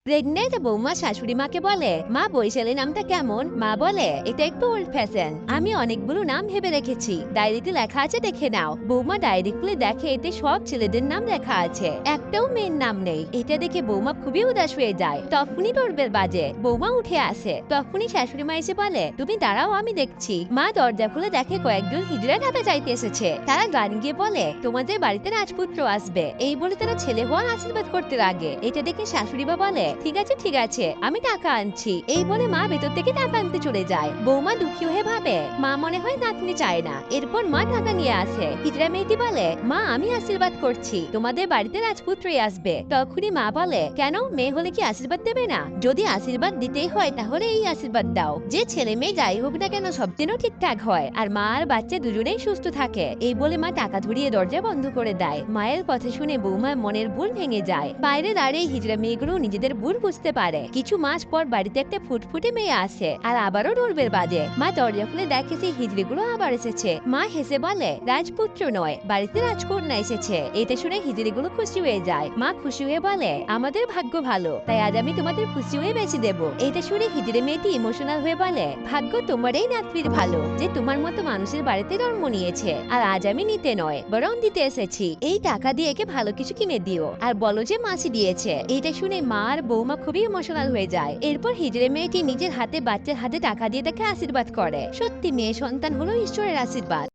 Pregnant বৌমা শাশুড়ি মাকে বলে, মা বৈশালী নামটা কেমন? মা বলে, এটা একটু ওল্ড ফ্যাশন, আমি অনেকগুলো নাম ভেবে রেখেছি, ডায়েরিতে লেখা আছে, দেখে নাও। বৌমা ডায়েরি খুলে দেখে এতে সব ছেলেদের নাম লেখা আছে, একটাও মেয়ের নাম নেই। এটা দেখে বৌমা খুবই উদাস হয়ে যায়। তখনই ডোরবেল বাজে, বৌমা উঠে আসে। তখনই শাশুড়ি মা এসে বলে, তুমি দাঁড়াও, আমি দেখছি। মা দরজা খুলে দেখে কয়েকজন হিজড়া টাকা চাইতে এসেছে। তারা গান গিয়ে বলে, তোমাদের বাড়িতে রাজপুত্র আসবে। এই বলে তারা ছেলে হওয়ার আশীর্বাদ করতে লাগে। এটা দেখে শাশুড়ি মা বলে, ঠিক আছে ঠিক আছে, আমি টাকা আনছি। এই বলে মা ভেতর থেকে টাকা আনতে চলে যায়। বৌমা দুঃখী হয়ে ভাবে, মা মনে হয় নাতনি চায় না। এরপর মা টাকা নিয়ে আসে। হিজড়া মেয়েটি বলে, মা আমি আশীর্বাদ করছি, তোমাদের বাড়িতে রাজপুত্রই আসবে। তখনই মা বলে, কেন, মেয়ে হলে কি আশীর্বাদ দেবে না? যদি আশীর্বাদ দিতেই হয় তাহলে এই আশীর্বাদ দাও, যে ছেলে মেয়ে যাই হোক না কেন সব দিনও ঠিকঠাক হয়, আর মা আর বাচ্চা দুজনেই সুস্থ থাকে। এই বলে মা টাকা ধরিয়ে দরজা বন্ধ করে দেয়। মায়ের কথা শুনে বৌমার মনের ভুল ভেঙে যায়। বাইরে দাঁড়িয়ে হিজড়া মেয়েগুলো নিজেদের ভুল বুঝতে পারে। কিছু মাস পর বাড়িতে একটা ফুটফুটে মেয়ে আসে, আর আবারও ডোরবেল বাজে। মা দরজা খুলে দেখে সেই হিজড়িগুলো আবার এসেছে। মা হেসে বলে, রাজপুত্র নয়, বাড়িতে রাজকন্যা এসেছে। এটা শুনে হিজড়িগুলো খুশি হয়ে যায়। মা খুশি হয়ে বলে, আমাদের ভাগ্য ভালো, তাই আজ আমি তোমাদের খুশি হয়ে বেঁচে দেবো। এটা শুনে হিজড়ি মেয়েটি ইমোশনাল হয়ে বলে, ভাগ্য তোমার এই নাতনির ভালো যে তোমার মতো মানুষের বাড়িতে জন্ম নিয়েছে, আর আজ আমি নিতে নয় বরং দিতে এসেছি। এই টাকা দিয়ে একে ভালো কিছু কিনে দিও, আর বলো যে মাসি দিয়েছে। এটা শুনে মা আর বৌমা খুবই ইমোশনাল হয়ে যায়। এরপর হিজড়ে মেয়েটি নিজের হাতে বাচ্চার হাতে টাকা দিয়ে তাকে আশীর্বাদ করে। সত্যি মেয়ে সন্তান হলো ঈশ্বরের আশীর্বাদ।